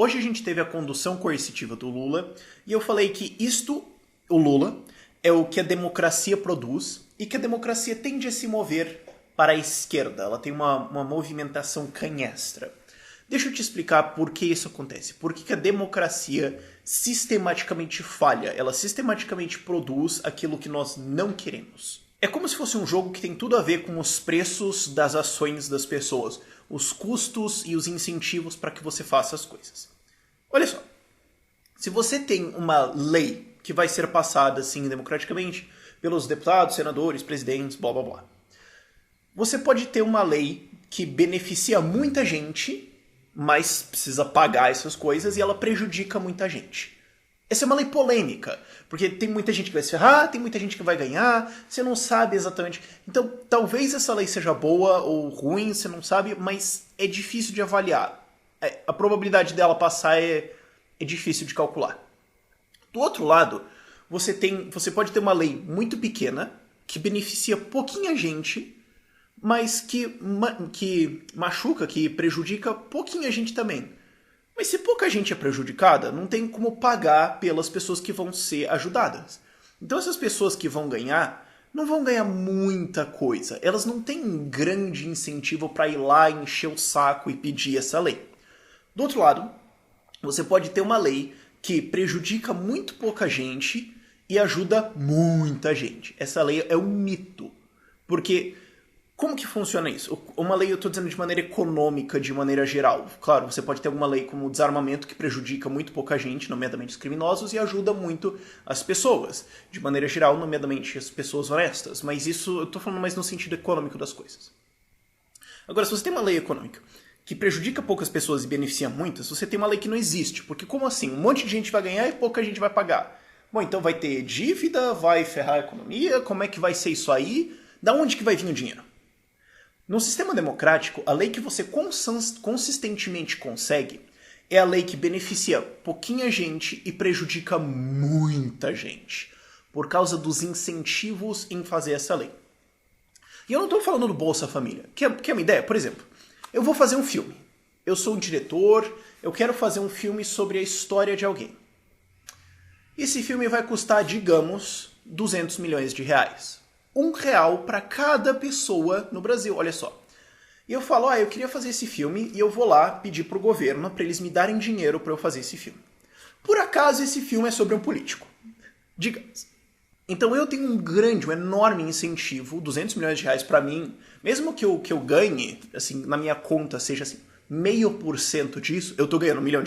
Hoje a gente teve a condução coercitiva do Lula e eu falei que o Lula, é o que a democracia produz e que a democracia tende a se mover para a esquerda. Ela tem uma movimentação canhestra. Deixa eu te explicar por que isso acontece. Por que a democracia sistematicamente falha? Ela sistematicamente produz aquilo que nós não queremos. É como se fosse um jogo que tem tudo a ver com os preços das ações das pessoas, os custos e os incentivos para que você faça as coisas. Olha só, se você tem uma lei que vai ser passada assim democraticamente pelos deputados, senadores, presidentes, blá blá blá, você pode ter uma lei que beneficia muita gente, mas precisa pagar essas coisas e ela prejudica muita gente. Essa é uma lei polêmica, porque tem muita gente que vai se ferrar, tem muita gente que vai ganhar, você não sabe exatamente. Então, talvez essa lei seja boa ou ruim, você não sabe, mas é difícil de avaliar. A probabilidade dela passar é difícil de calcular. Do outro lado, você pode ter uma lei muito pequena, que beneficia pouquinha gente, mas que machuca, que prejudica pouquinha gente também. Mas se pouca gente é prejudicada, não tem como pagar pelas pessoas que vão ser ajudadas. Então essas pessoas que vão ganhar, não vão ganhar muita coisa. Elas não têm um grande incentivo para ir lá encher o saco e pedir essa lei. Do outro lado, você pode ter uma lei que prejudica muito pouca gente e ajuda muita gente. Essa lei é um mito. Porque como que funciona isso? Uma lei eu estou dizendo de maneira econômica, de maneira geral. Claro, você pode ter alguma lei como o desarmamento que prejudica muito pouca gente, nomeadamente os criminosos, e ajuda muito as pessoas. De maneira geral, nomeadamente as pessoas honestas. Mas isso eu estou falando mais no sentido econômico das coisas. Agora, se você tem uma lei econômica que prejudica poucas pessoas e beneficia muitas, você tem uma lei que não existe. Porque como assim? Um monte de gente vai ganhar e pouca gente vai pagar. Bom, então vai ter dívida, vai ferrar a economia, como é que vai ser isso aí? Da onde que vai vir o dinheiro? No sistema democrático, a lei que você consistentemente consegue é a lei que beneficia pouquinha gente e prejudica muita gente, por causa dos incentivos em fazer essa lei. E eu não estou falando do Bolsa Família. Quer uma ideia? Por exemplo, eu vou fazer um filme. Eu sou um diretor, eu quero fazer um filme sobre a história de alguém. Esse filme vai custar, digamos, 200 milhões de reais. R$1 para cada pessoa no Brasil, olha só. E eu falo, eu queria fazer esse filme e eu vou lá pedir pro governo para eles me darem dinheiro para eu fazer esse filme. Por acaso esse filme é sobre um político. Digamos. Então eu tenho um enorme incentivo, 200 milhões de reais para mim, mesmo que eu ganhe, assim, na minha conta seja assim, 0,5% disso, eu tô ganhando R$1 milhão.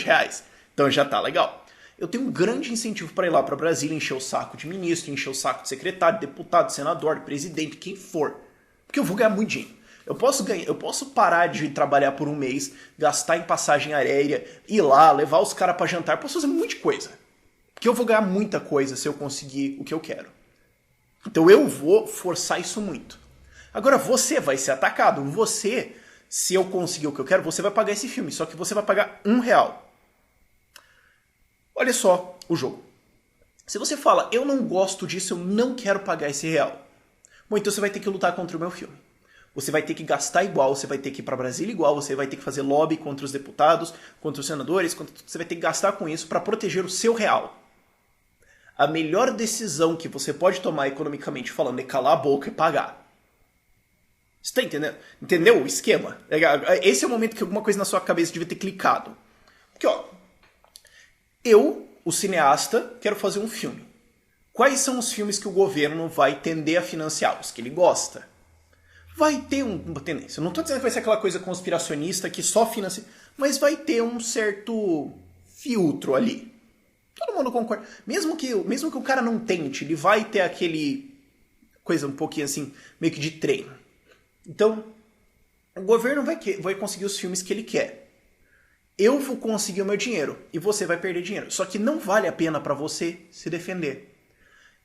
Então já tá legal. Eu tenho um grande incentivo para ir lá para Brasília, encher o saco de ministro, encher o saco de secretário, deputado, senador, presidente, quem for. Porque eu vou ganhar muito dinheiro. Eu posso parar de trabalhar por um mês, gastar em passagem aérea, ir lá, levar os caras para jantar, posso fazer um monte de coisa. Porque eu vou ganhar muita coisa se eu conseguir o que eu quero. Então eu vou forçar isso muito. Agora você vai ser atacado. Você, se eu conseguir o que eu quero, você vai pagar esse filme. Só que você vai pagar R$1. Olha só o jogo. Se você fala, eu não gosto disso, eu não quero pagar esse real. Bom, então você vai ter que lutar contra o meu filme. Você vai ter que gastar igual, você vai ter que ir para Brasília igual, você vai ter que fazer lobby contra os deputados, contra os senadores, você vai ter que gastar com isso para proteger o seu real. A melhor decisão que você pode tomar economicamente falando é calar a boca e pagar. Você está entendendo? Entendeu o esquema? Esse é o momento que alguma coisa na sua cabeça devia ter clicado. Porque, eu, o cineasta, quero fazer um filme. Quais são os filmes que o governo vai tender a financiar? Os que ele gosta. Vai ter uma tendência. Eu não estou dizendo que vai ser aquela coisa conspiracionista que só financia, mas vai ter um certo filtro ali. Todo mundo concorda. Mesmo que o cara não tente, ele vai ter aquele coisa um pouquinho assim, meio que de treino. Então, o governo vai conseguir os filmes que ele quer. Eu vou conseguir o meu dinheiro e você vai perder dinheiro. Só que não vale a pena para você se defender.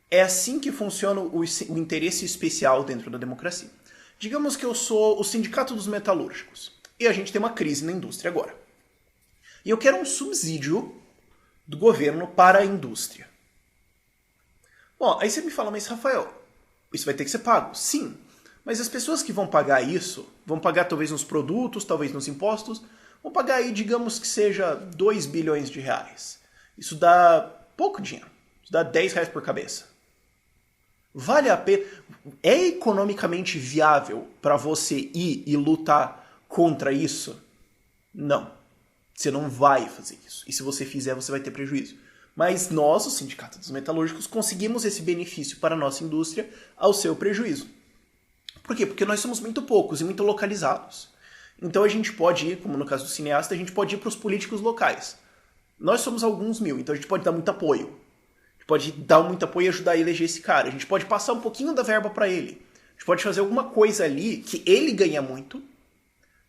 É assim que funciona o interesse especial dentro da democracia. Digamos que eu sou o sindicato dos metalúrgicos e a gente tem uma crise na indústria agora. E eu quero um subsídio do governo para a indústria. Bom, aí você me fala, mas Rafael, isso vai ter que ser pago. Sim, mas as pessoas que vão pagar isso, vão pagar talvez nos produtos, talvez nos impostos, Vou pagar aí, digamos que seja 2 bilhões de reais. Isso dá pouco dinheiro. Isso dá 10 reais por cabeça. Vale a pena? É economicamente viável para você ir e lutar contra isso? Não. Você não vai fazer isso. E se você fizer, você vai ter prejuízo. Mas nós, o Sindicato dos Metalúrgicos, conseguimos esse benefício para a nossa indústria ao seu prejuízo. Por quê? Porque nós somos muito poucos e muito localizados. Então a gente pode ir, como no caso do cineasta, a gente pode ir para os políticos locais. Nós somos alguns mil, então a gente pode dar muito apoio. A gente pode dar muito apoio e ajudar a eleger esse cara. A gente pode passar um pouquinho da verba para ele. A gente pode fazer alguma coisa ali que ele ganha muito,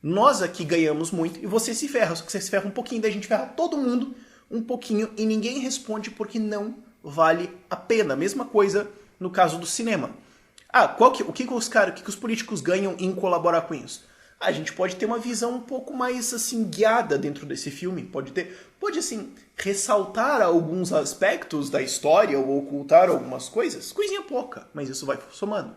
nós aqui ganhamos muito e você se ferra. Só que você se ferra um pouquinho, daí a gente ferra todo mundo um pouquinho e ninguém responde porque não vale a pena. Mesma coisa no caso do cinema. O que os políticos ganham em colaborar com isso? A gente pode ter uma visão um pouco mais assim guiada dentro desse filme, pode assim ressaltar alguns aspectos da história ou ocultar algumas coisas, coisinha pouca, mas isso vai somando.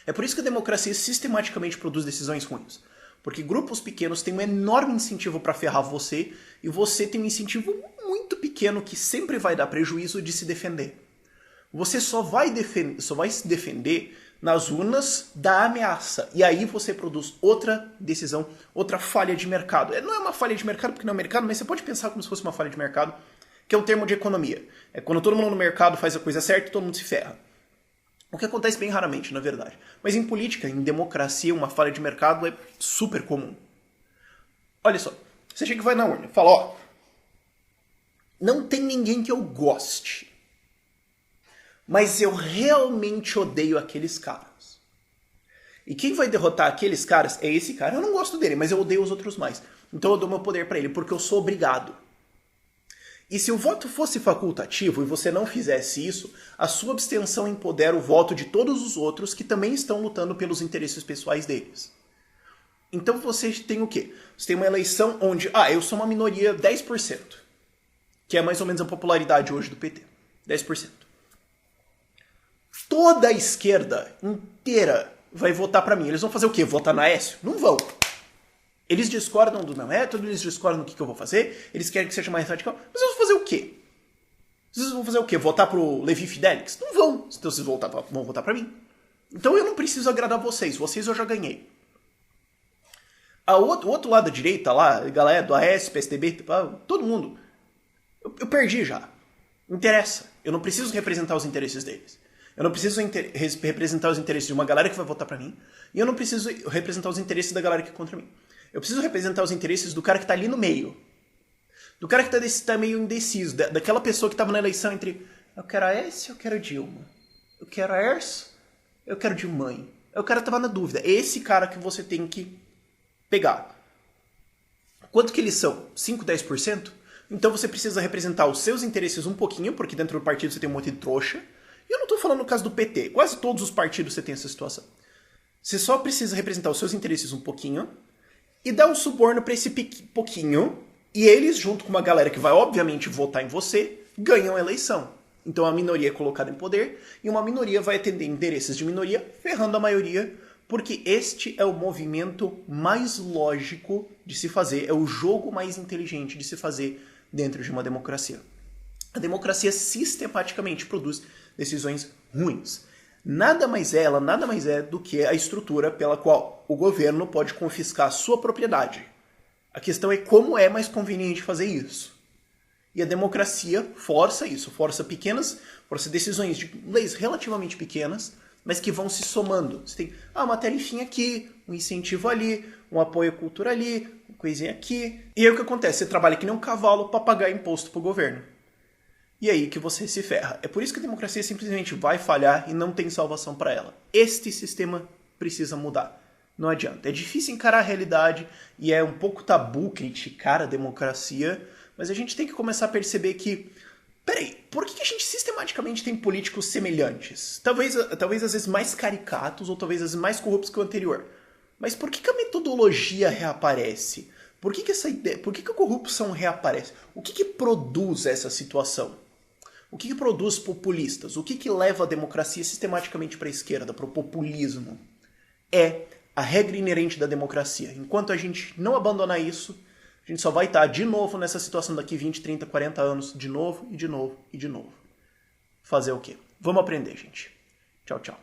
É por isso que a democracia sistematicamente produz decisões ruins. Porque grupos pequenos têm um enorme incentivo para ferrar você e você tem um incentivo muito pequeno que sempre vai dar prejuízo de se defender. Você só vai se defender nas urnas da ameaça. E aí você produz outra decisão, outra falha de mercado. Não é uma falha de mercado porque não é mercado, mas você pode pensar como se fosse uma falha de mercado, que é um termo de economia. É quando todo mundo no mercado faz a coisa certa e todo mundo se ferra. O que acontece bem raramente, na verdade. Mas em política, em democracia, uma falha de mercado é super comum. Olha só, você chega e vai na urna e fala, não tem ninguém que eu goste, mas eu realmente odeio aqueles caras. E quem vai derrotar aqueles caras é esse cara. Eu não gosto dele, mas eu odeio os outros mais. Então eu dou meu poder pra ele, porque eu sou obrigado. E se o voto fosse facultativo e você não fizesse isso, a sua abstenção empodera o voto de todos os outros que também estão lutando pelos interesses pessoais deles. Então você tem o quê? Você tem uma eleição onde, eu sou uma minoria 10%, que é mais ou menos a popularidade hoje do PT. 10%. Toda a esquerda inteira vai votar pra mim. Eles vão fazer o quê? Votar na Aécio? Não vão. Eles discordam do meu método, eles discordam do que eu vou fazer, eles querem que seja mais radical. Mas eles vão fazer o quê? Vocês vão fazer o quê? Votar pro Levi Fidelix? Não vão. Então vocês vão votar pra mim. Então eu não preciso agradar vocês. Vocês eu já ganhei. O outro lado da direita lá, a galera do AS, PSDB, todo mundo. Eu perdi já. Não interessa. Eu não preciso representar os interesses deles. Eu não preciso representar os interesses de uma galera que vai votar pra mim. E eu não preciso representar os interesses da galera que é contra mim. Eu preciso representar os interesses do cara que tá ali no meio. Do cara que tá meio indeciso. Daquela pessoa que tava na eleição entre eu quero a Aécio, eu quero a Dilma. Eu quero a Erso, eu quero Dilma. O cara tava na dúvida. É esse cara que você tem que pegar. Quanto que eles são? 5, 10%? Então você precisa representar os seus interesses um pouquinho, porque dentro do partido você tem um monte de trouxa. E eu não tô falando no caso do PT. Quase todos os partidos você tem essa situação. Você só precisa representar os seus interesses um pouquinho e dar um suborno pra esse pouquinho, e eles, junto com uma galera que vai obviamente votar em você, ganham a eleição. Então a minoria é colocada em poder, e uma minoria vai atender interesses de minoria, ferrando a maioria, porque este é o movimento mais lógico de se fazer, é o jogo mais inteligente de se fazer dentro de uma democracia. A democracia sistematicamente produz decisões ruins. Nada mais é do que a estrutura pela qual o governo pode confiscar a sua propriedade. A questão é como é mais conveniente fazer isso. E a democracia força isso, força decisões de leis relativamente pequenas, mas que vão se somando. Você tem uma tarifinha aqui, um incentivo ali, um apoio à cultura ali, uma coisinha aqui. E aí o que acontece? Você trabalha que nem um cavalo para pagar imposto pro governo. E aí que você se ferra. É por isso que a democracia simplesmente vai falhar e não tem salvação para ela. Este sistema precisa mudar. Não adianta. É difícil encarar a realidade e é um pouco tabu criticar a democracia, mas a gente tem que começar a perceber que, peraí, por que a gente sistematicamente tem políticos semelhantes? Talvez às vezes mais caricatos ou talvez às vezes mais corruptos que o anterior. Mas por que a metodologia reaparece? Por que a corrupção reaparece? O que produz essa situação? O que produz populistas? O que leva a democracia sistematicamente para a esquerda, para o populismo? É a regra inerente da democracia. Enquanto a gente não abandonar isso, A gente só vai estar de novo nessa situação daqui 20, 30, 40 anos, de novo e de novo e de novo. Fazer o quê? Vamos aprender, gente. Tchau, tchau.